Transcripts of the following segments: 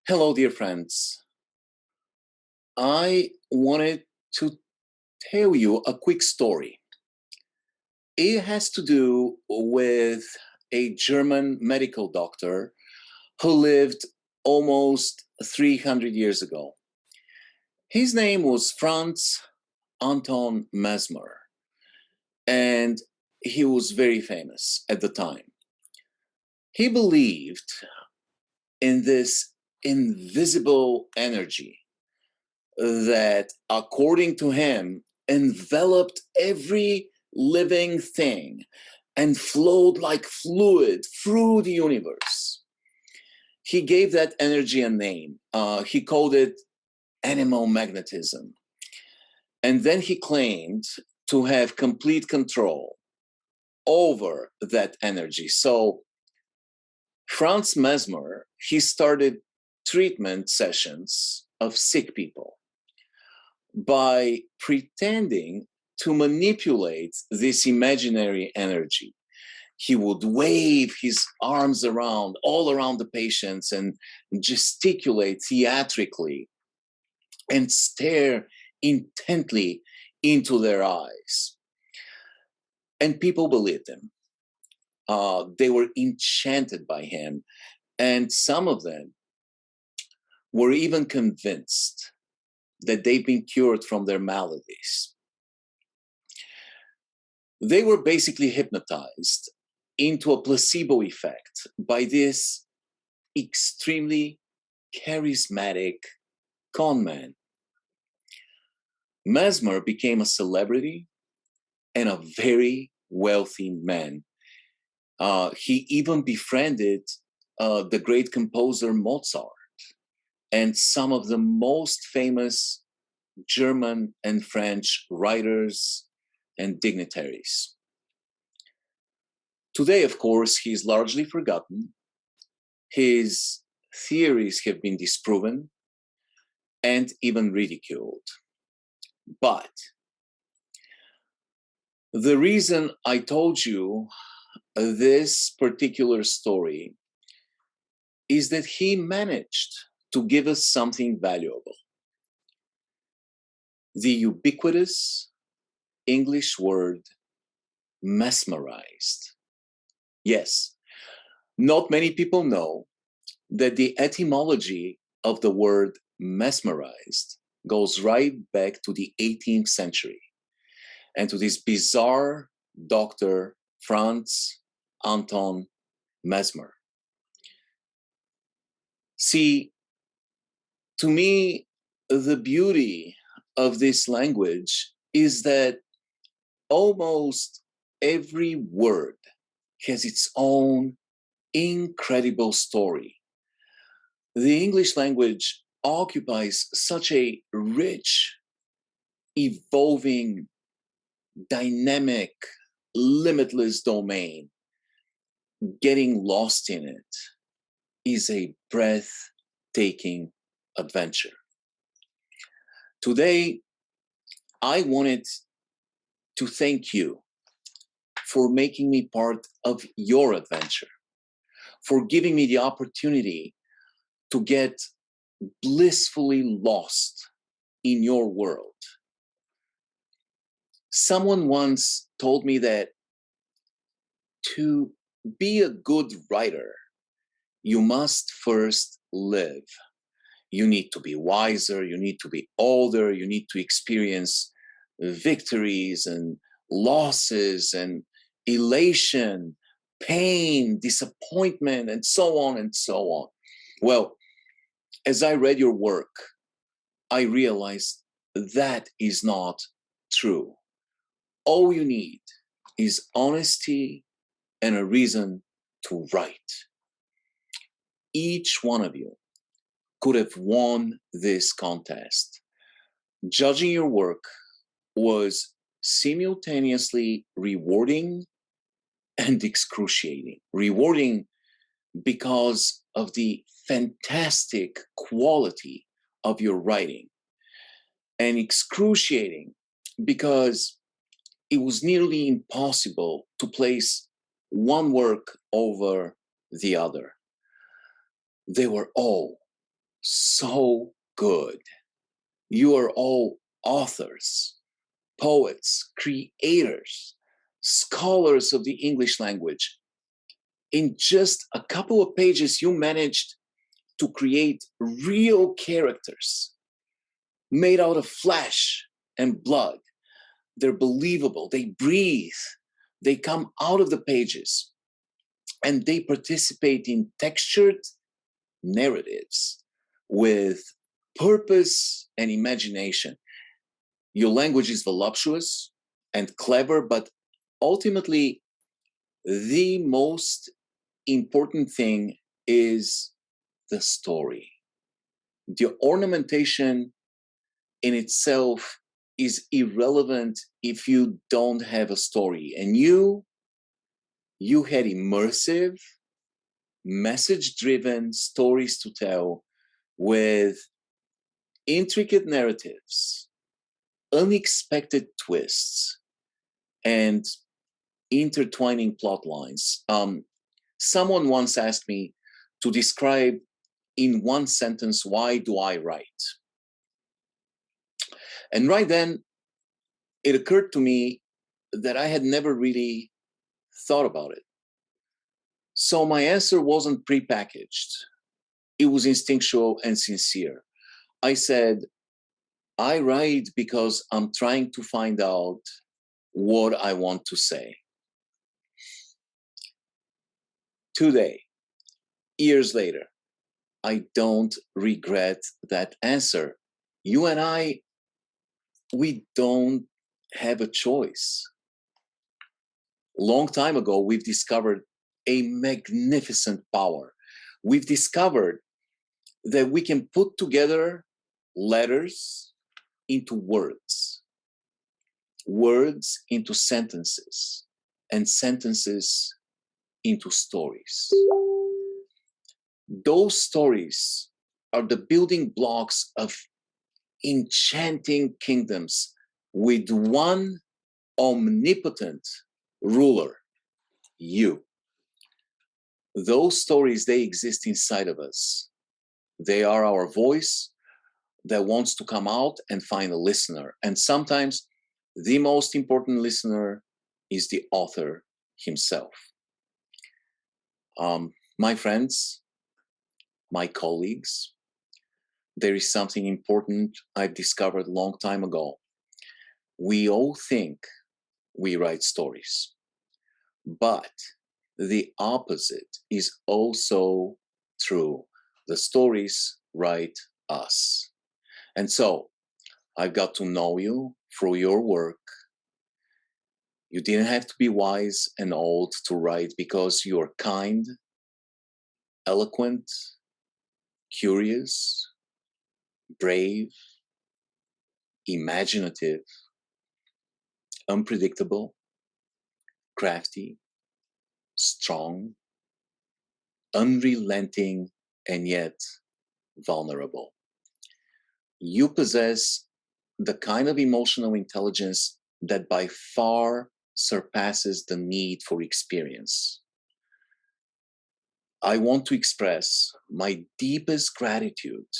Hello, dear friends. I wanted to tell you a quick story. It has to do with a German medical doctor who lived almost 300 years ago. His name was Franz Anton Mesmer, and he was very famous at the time. He believed in this invisible energy that, according to him, enveloped every living thing and flowed like fluid through the universe. He gave that energy a name. He called it animal magnetism. And then he claimed to have complete control over that energy. So Franz Mesmer, he started treatment sessions of sick people by pretending to manipulate this imaginary energy. He would wave his arms around, all around the patients, and gesticulate theatrically and stare intently into their eyes. And people believed him. They were enchanted by him. And some of them were even convinced that they've been cured from their maladies. They were basically hypnotized into a placebo effect by this extremely charismatic con man. Mesmer became a celebrity and a very wealthy man. He even befriended the great composer Mozart and some of the most famous German and French writers and dignitaries. Today, of course, he's largely forgotten. His theories have been disproven and even ridiculed. But the reason I told you this particular story is that he managed to give us something valuable. The ubiquitous English word mesmerized. Yes, not many people know that the etymology of the word mesmerized goes right back to the 18th century and to this bizarre doctor, Franz Anton Mesmer. See, to me, the beauty of this language is that almost every word has its own incredible story. The English language occupies such a rich, evolving, dynamic, limitless domain. Getting lost in it is a breathtaking adventure. Today, I wanted to thank you for making me part of your adventure, for giving me the opportunity to get blissfully lost in your world. Someone once told me that to be a good writer, you must first live. You need to be wiser, you need to be older, you need to experience victories and losses and elation, pain, disappointment, and so on and so on. Well, as I read your work, I realized that is not true. All you need is honesty and a reason to write. Each one of you could have won this contest. Judging your work was simultaneously rewarding and excruciating. Rewarding because of the fantastic quality of your writing, and excruciating because it was nearly impossible to place one work over the other. They were all so good. You are all authors, poets, creators, scholars of the English language. In just a couple of pages, you managed to create real characters made out of flesh and blood. They're believable, they breathe, they come out of the pages, and they participate in textured narratives with purpose and imagination. Your language is voluptuous and clever, but ultimately, the most important thing is the story. The ornamentation in itself is irrelevant if you don't have a story. And you had immersive, message-driven stories to tell with intricate narratives, unexpected twists, and intertwining plot lines. Someone once asked me to describe in one sentence, why do I write? And right then, it occurred to me that I had never really thought about it. So my answer wasn't prepackaged. It was instinctual and sincere. I said, I write because I'm trying to find out what I want to say. Today, years later, I don't regret that answer. You and I, we don't have a choice. Long time ago, we've discovered a magnificent power. We've discovered that we can put together letters into words, words into sentences, and sentences into stories. Those stories are the building blocks of enchanting kingdoms with one omnipotent ruler, you. Those stories, they exist inside of us. They are our voice that wants to come out and find a listener. And sometimes the most important listener is the author himself. My friends, my colleagues, there is something important I've discovered a long time ago. We all think we write stories, but the opposite is also true. The stories write us. And so I got to know you through your work. You didn't have to be wise and old to write because you're kind, eloquent, curious, brave, imaginative, unpredictable, crafty, strong, unrelenting, and yet vulnerable. You possess the kind of emotional intelligence that by far surpasses the need for experience. I want to express my deepest gratitude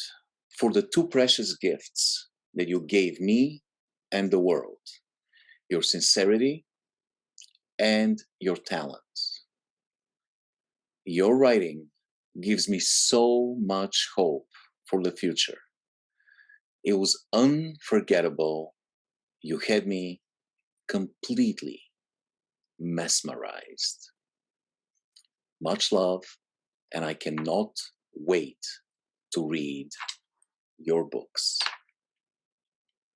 for the two precious gifts that you gave me and the world: your sincerity and your talent. Your writing gives me so much hope for the future. It was unforgettable. You had me completely mesmerized. Much love, and I cannot wait to read your books.